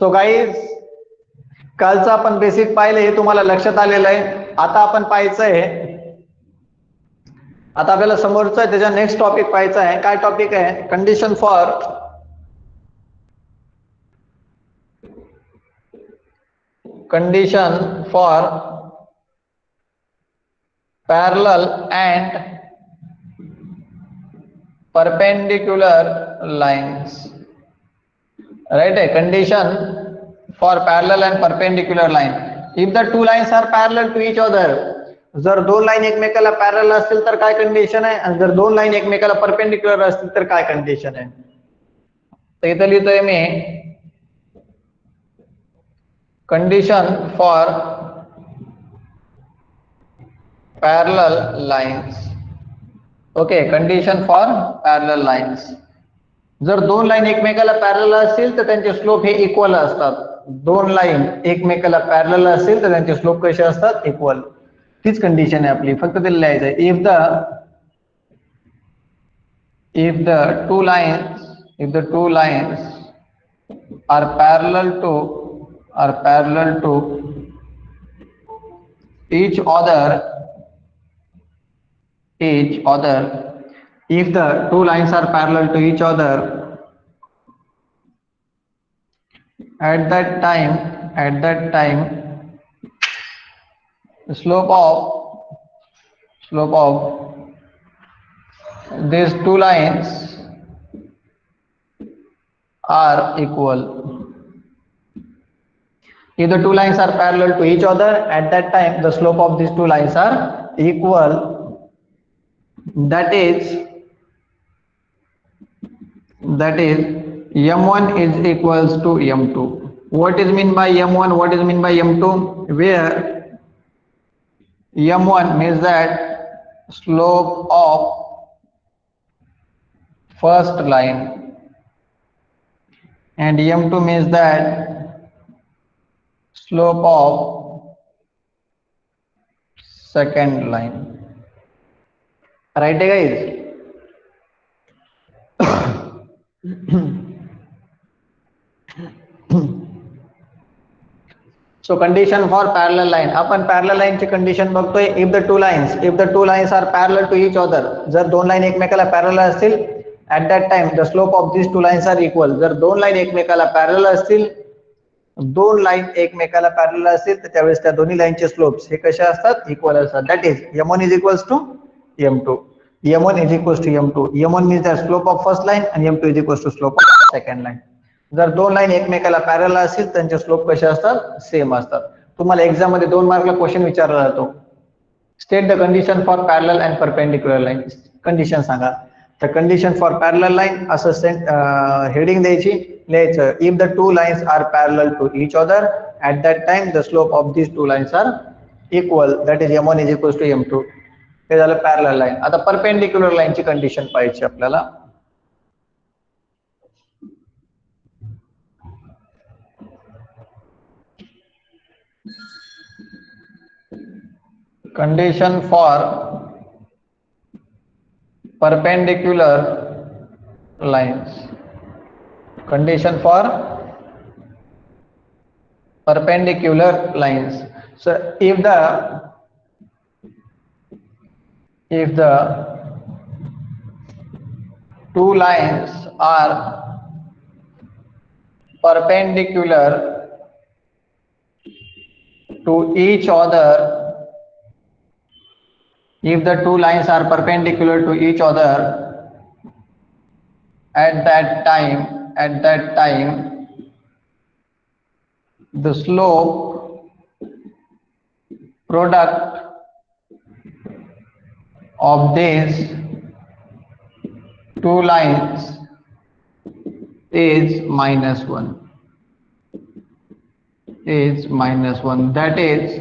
So guys, कालचं आपण basic पाहिलं, हे तुम्हाला लक्षात आलेलं आहे. आता आपण पाहायचं आहे, आता आपल्याला समोरचं त्याच्या नेक्स्ट टॉपिक पाहायचं आहे. काय टॉपिक आहे? Condition for parallel and perpendicular lines. Right? A condition for parallel and perpendicular line. If the two lines are parallel to each other, जर दोन लाईन एकमेकाला पॅरलल असतील तर काय कंडिशन आहे, आणि जर दोन लाईन एकमेकाला परपेंडिक्युलर असतील तर काय कंडिशन आहे. तर इथं लिहितोय मी condition for parallel lines. Okay, condition for parallel lines. जर दोन लाईन एकमेकाला पॅरलल असतील तर त्यांचे स्लोप हे इक्वल असतात. दोन लाईन एकमेकाला पॅरलल असतील तर त्यांचे स्लोप कसे असतात? इक्वल. तीच कंडिशन आहे आपली, फक्त ते लिहायचं आहे. if the two lines are parallel to each other, if the two lines are parallel to each other, at that time the slope of these two lines are equal. If the two lines are parallel to each other, at that time the slope of these two lines are equal. That is m1 is equals to m2. What is mean by m1? What is mean by m2? Where m1 means that slope of first line and m2 means that slope of second line. Right guys? So condition for parallel line. आपण parallel line ची condition बघतोय. if the two lines are parallel to each other, जर दोन line एकमेकाला parallel असतील, at that time the slope of these two lines are equal. जर दोन line एकमेकाला पॅरलल असतील तर त्यावेळेस त्या दोन्ही लाईनचे स्लोप्स हे कसे असतात? इक्वल असतात. That is m1 is equals to m2. m1 is equals to m2. m1 means that slope of first line and m2 is equals to slope of second line. जर दोन लाईन एकमेकाला parallel असतील त्यांचे slope कसे असतात? Same असतात. तुम्हाला exam मध्ये 2 मार्कला क्वेश्चन विचारला जातो, state the condition for parallel and perpendicular line. Condition सांगा. तर कंडिशन फॉर पॅरलल लाईन असं हेडिंग द्यायची, लिहायचं if the two lines are parallel to each other at that time the slope of this two lines are equal. That is m1 is equals to m2. हे झालं parallel line. आता perpendicular लाईनची condition पाहिजे आपल्याला. Condition for perpendicular lines. Condition for perpendicular lines. So if the two lines are perpendicular to each other, if the two lines are perpendicular to each other, at that time the slope product of these two lines is -1. That is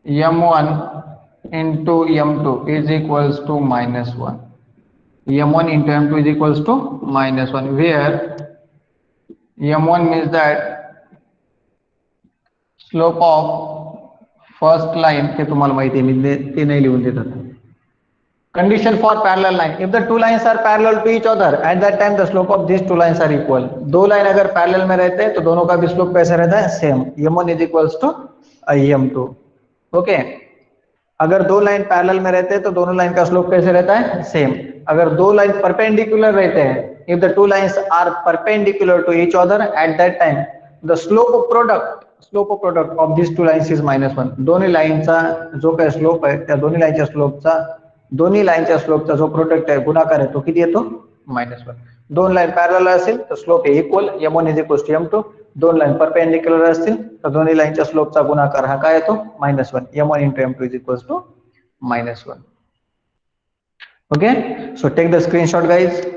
m1 into m2 is equals to -1. m1 into m2 is equals to -1, where m1 means that slope of first line, ते तुम्हाला माहिती आहे, मी ते नाही लिहून देतात. Condition for parallel line. If the two lines are parallel to each other, at that time the slope of these two lines are equal. दो line अगर पैरेलल में रहते हैं तो दोनों का भी स्लोप कैसा रहता है? Same. m1 is equals to m2. Okay. अगर दो लाइन पैरेलल में रहते हैं तो दोनों लाइन का स्लोप कैसे रहता है? सेम. अगर दो लाइन परपेंडिकुलर रहते हैं, if the two lines are perpendicular to each other, at that time the slope of product of these two lines is -1. दोन्ही लाईनचा जो काही स्लोप आहे त्या दोन्ही लाईनच्या स्लोपचा जो प्रोडक्ट आहे गुणाकार आहे तो किती येतो? -1. दोन लाईन पॅरलल असेल तर स्लोप हे equal m1 is equal to m2. दोन लाईन परपेंडिक्युलर असतील तर दोन्ही लाईनच्या स्लोपचा गुणाकार हा काय येतो? -1. m1 into m2 is equals to -1. Okay, so take the screenshot guys.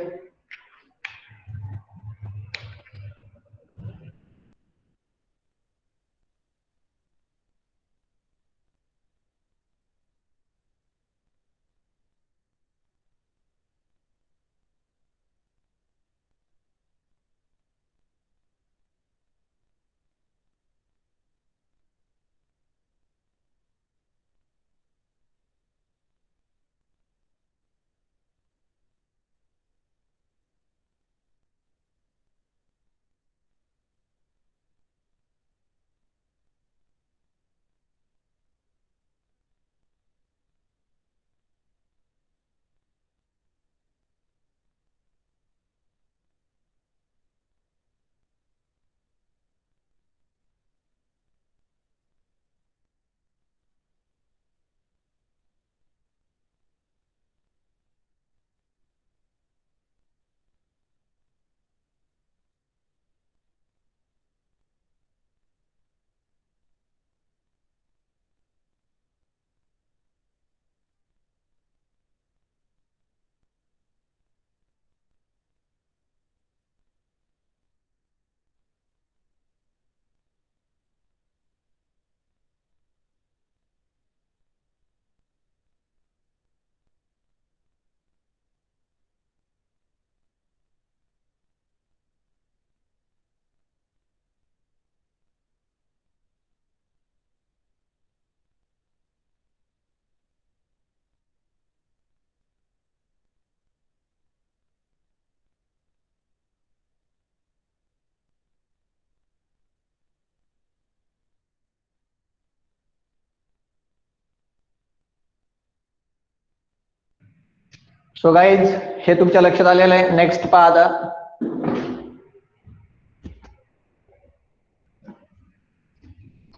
So guys हे तुमच्या लक्षात आलेलं आहे. नेक्स्ट पहा आता.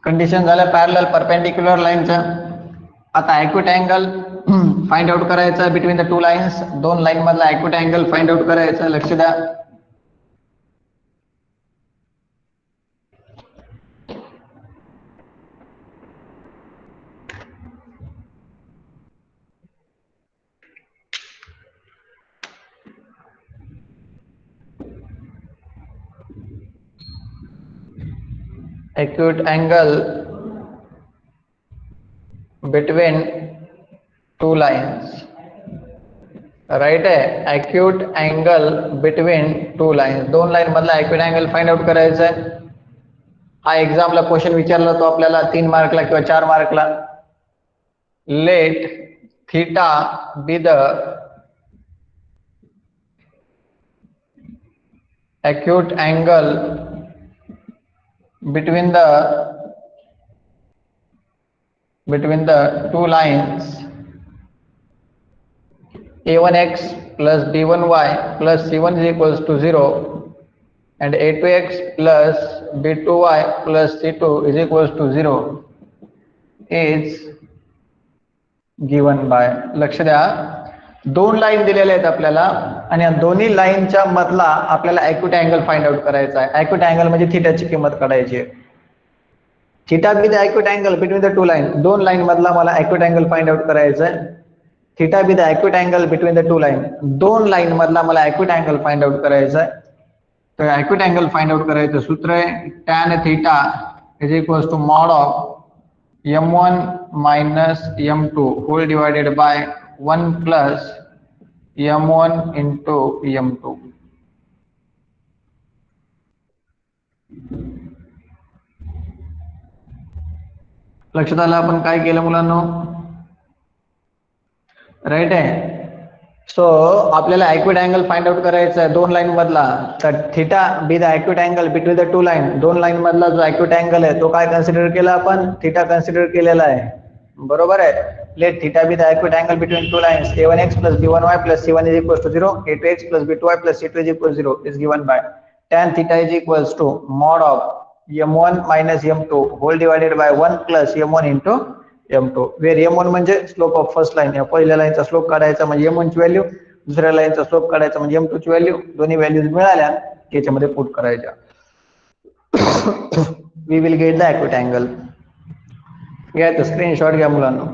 कंडिशन झालं पॅरलल परपेंडिक्युलर लाईनचं. आता ॲक्यूट अँगल फाइंड आउट करायचा बिटवीन द टू लाईन्स. दोन लाईन मधला ॲक्यूट अँगल फाइंड आउट करायचा. लक्ष द्या. acute angle between two lines. Right आहे. acute angle between two lines. दोन लाईन मधला acute angle फाइंड आउट करायचा आहे. हा एक्झामला क्वेश्चन विचारला तो आपल्याला 3 मार्कला किंवा 4 मार्कला. Let theta be the acute angle between the two lines a1x plus b1y plus c1 is equals to 0 and a2x plus b2y plus c2 is equals to 0 is given by. लक्ष द्या. दोन line दिलेल्या आहेत आपल्याला आणि या दोन्ही लाईनच्या मधला आपल्याला ॲक्यूट अँगल फाइंड आउट करायचा आहे. ॲक्यूट अँगल म्हणजे थीटाची किंमत काढायची आहे. Theta be the acute angle between the to line. दोन लाईन मधला मला ॲक्यूट अँगल फाइंड आउट करायचा आहे. Theta be the acute angle between the to line. दोन लाईन मधला मला ॲक्यूट अँगल फाइंड आउट करायचा आहे. तर ॲक्यूट अँगल फाइंड आउट करायचं सूत्र आहे tan theta is equals to mod of m1 minus m2 whole divided by 1 plus m1 into m2. लक्षात आलं आपण काय केलं मुलांनो? राइट आहे. सो आपल्याला ॲक्युट अँगल फाइंड आउट करायचा आहे दोन लाईन मधला. तर theta be the acute angle between the to line. दोन लाईन मधला जो ॲक्युट अँगल आहे तो काय कन्सिडर केला आपण? थिटा कन्सिडर केलेला आहे. बरोबर आहे. Let theta be the acute angle between two lines a1x plus b1y plus c1 is equals to 0, a2x plus b2y plus c2 is equals to 0 is given by tan theta is equals to mod of m1 minus m2 whole divided by 1 plus m1 into m2, where m1 म्हणजे slope of first line. या पहिल्या लाईनचा slope काढायचा म्हणजे m1 ची value, दुसऱ्या लाईनचा slope काढायचा म्हणजे m2 ची व्हॅल्यू. दोन्ही व्हॅल्यूज मिळाल्या की याच्यामध्ये पुट करायच्या. We will get the acute angle. घ्या तो स्क्रीनशॉट घ्या मुलांना.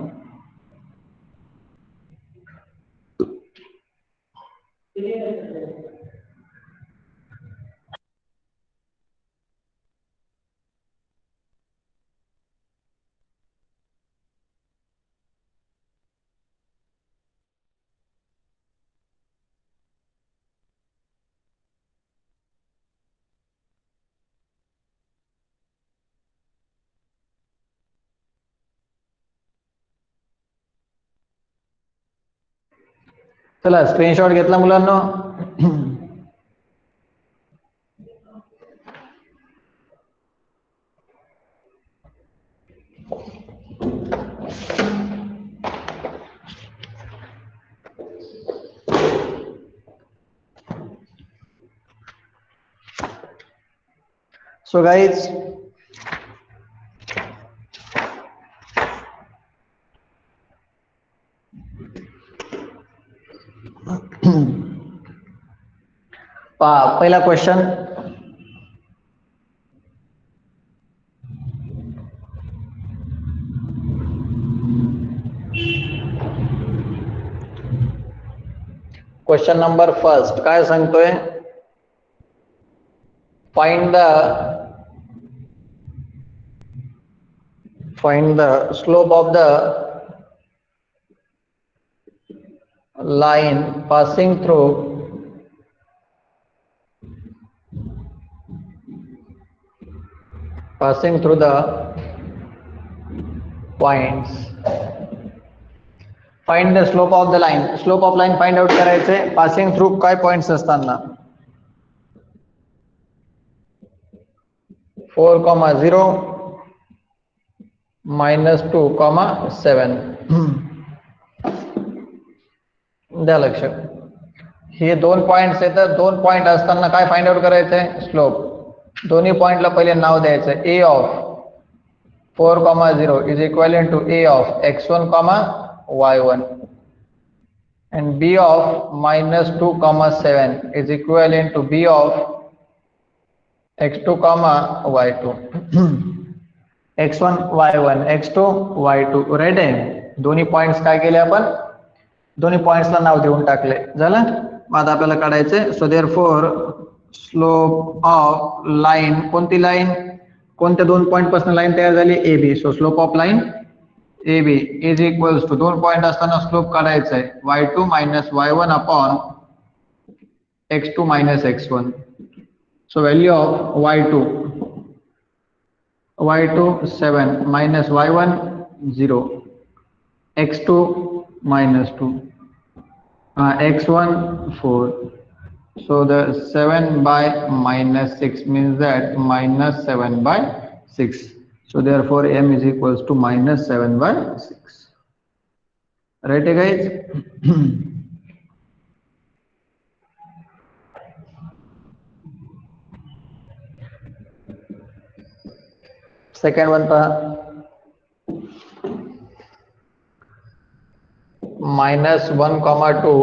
चला स्क्रीनशॉट घेतला मुलांना. So guys, पहिला क्वेश्चन. क्वेश्चन नंबर फर्स्ट काय सांगतोय? find the slope of the line passing through the points. Find the slope of the line. Slope of line find out करायचे passing through काय पॉइंट्स असताना. 4,0 -2,7. द्या लक्ष. हे दोन पॉइंट्स आहेत. दोन पॉइंट असताना काय फाइंड आउट करायचंय? स्लोप. दोन्ही पॉइंटला पहिले नाव द्यायचं. a of 4,0 is equivalent to a of x1, y1 and b of -2,7 is equivalent to b of x2, y2. x1 y1 x2 y2 right आहे. दोन्ही पॉइंट्स काय केले आपण? दोन्ही पॉइंट्सला नाव देऊन टाकले. झालं. मग आता आपल्याला काढायचंय. So therefore slope of line, कोणती लाईन? कोणत्या दोन पॉइंट पासून लाईन तयार झाली? A B. So slope of line A B is equals to, दोन पॉइंट असताना स्लोप काढायचा आहे y2 - y1 upon x2 - x1. So value of y2 7 minus y1 0, x2 -2, x1 4. So the 7 by -6 means that -7/6. So therefore m is equals to -7/6. Right guys? Second one पहा. -1,2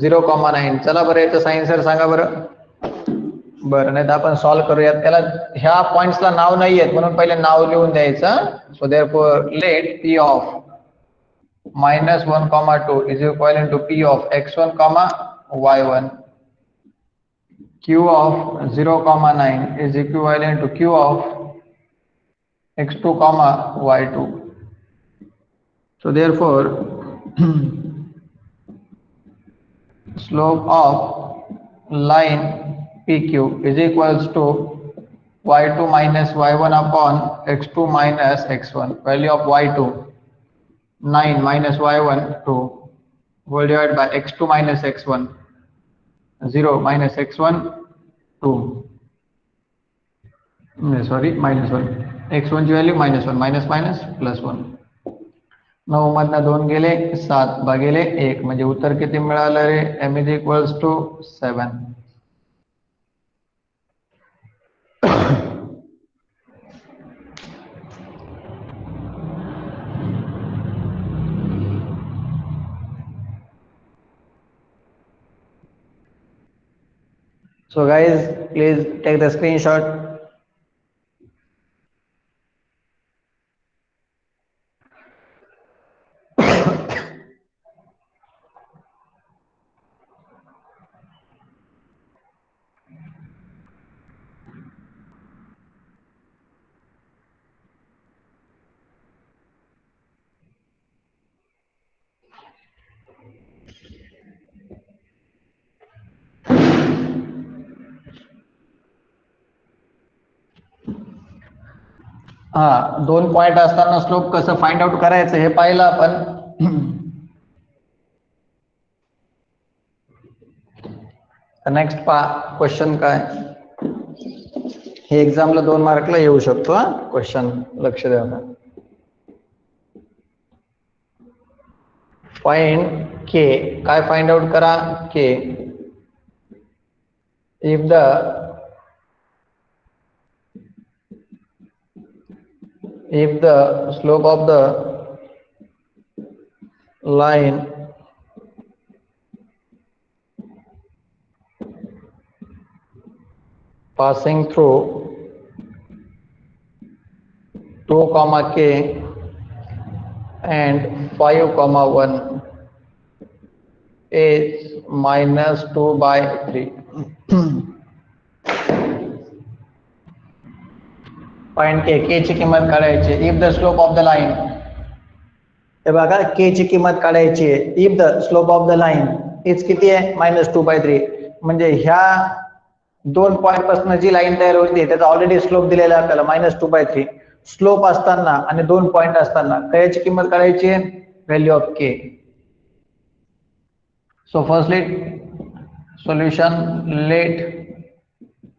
0,9. चला बरं याचं sign sir सांगा बरं. बरं नाही तर आपण सॉल्व्ह करूयात. त्याला ह्या पॉइंट्सला नाव नाही आहेत म्हणून पहिले नाव लिहून द्यायचं. So therefore let p of -1,2 is equivalent to p of x1, y1. q of 0,9 is equivalent to q of x2, y2. So therefore slope of line PQ is equals to y2 minus y1 upon x2 minus x1. Value of y2 9 minus y1 2. will divide by x2 minus x1, 0 minus x1, 2, sorry minus 1, x1 ची value -1, minus minus plus 1, 9 मधनं 2 गेले 7 भागिले 1, म्हणजे उत्तर किती मिळालं रे? m is equals to 7. So guys, please take the screenshot. हा, 2 point असताना स्लोप कसं फाइंड आउट करायचं हे पाहिलं आपण. नेक्स्ट क्वेश्चन काय? हे एक्झामला 2 मार्कला येऊ शकतो हा क्वेश्चन, लक्ष द्या. फाइंड के, काय फाइंड आउट करा? के. If the slope of the line passing through 2 comma k and 5 comma 1 is minus 2 by 3. Find K ची किंमत काढायची. If the slope of the line, हे बघा के ची किंमत काढायची आहे. If the slope of the line is किती आहे? -2/3. म्हणजे ह्या 2 पॉइंट पासून जी लाईन तयार होती त्याचा ऑलरेडी स्लोप दिलेला आहे आपल्याला -2/3. स्लोप असताना आणि 2 पॉइंट असताना कयाची किंमत काढायची आहे? Value of K. So firstly solution, let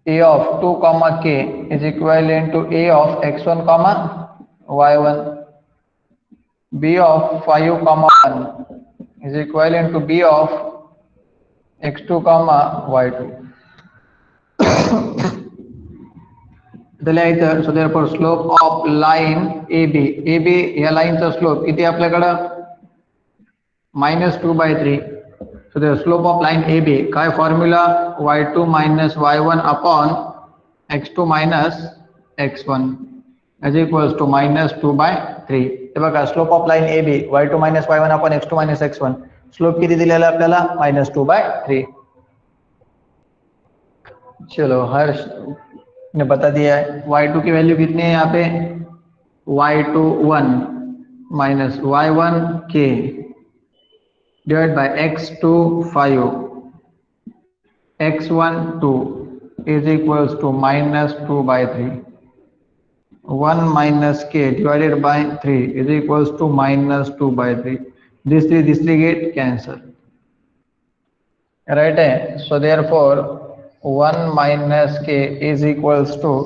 a of 2 comma k is equivalent to a of x1 comma y1, b of 5 comma 1 is equivalent to b of x2 comma y2. So therefore slope of line AB या लाईनचा slope किती आपल्याकडं? -2/3. So the slope of line AB, काय formula? y2 minus y1 upon x2 minus x1 is equals to -2/3. हे बघा, slope of line AB y2 minus y1 upon x2 minus x1, slope किती दिलेला आपल्याला? -2/3. चलो, हर्ष ने बता दिया है. y2 की वैल्यू कितनी है यहाँ पे? y2 1 minus y1 k divided by x2 5, x1 2 is equals to -2/3. 1 minus k divided by 3 is equals to -2/3. This 3 get cancel. Right? So therefore 1 minus k is equals to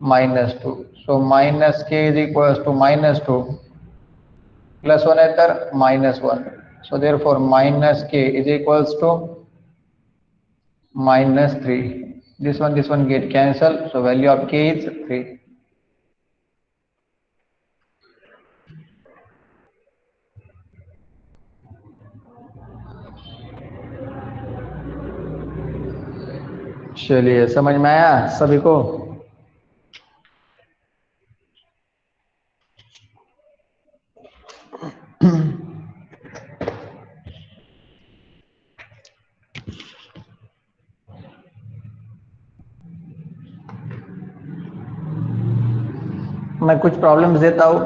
-2. So minus k is equals to -2 plus 1 है तर -1. So therefore minus k is equals to -3. This one get cancelled. So value of k is 3. चलिए, समझ में आया सभी को? मैं कुछ प्रॉब्लम्स देता हूँ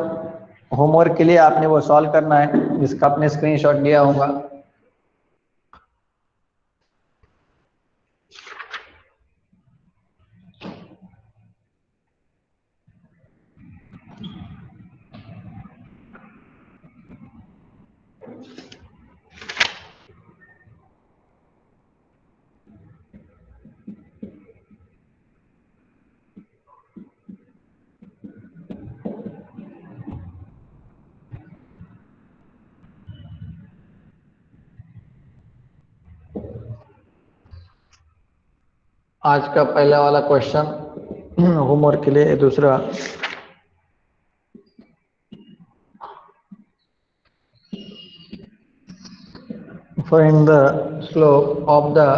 होमवर्क के लिए, आपने वो सॉल्व करना है, जिसका आपने स्क्रीनशॉट लिया होगा. आज का पहला वाला क्वेश्चन होमवर्क के लिए, दूसरा find the slope of the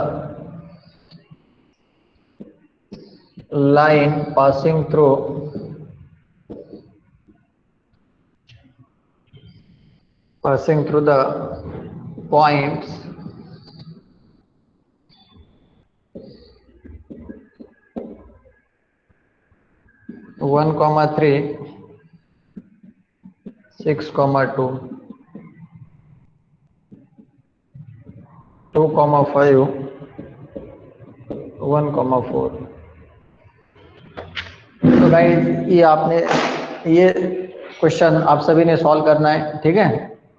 line passing through the points 1,3, 6,2, 2,5, 1,4। तो गाइस ये आपने ये क्वेश्चन आप सभी ने सॉल्व करना है, ठीक है।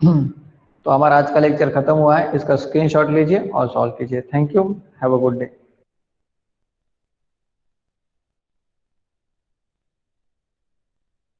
तो हमारा आज का लेक्चर खत्म हुआ है, इसका स्क्रीनशॉट लीजिए और सॉल्व कीजिए। Thank you, have a good day.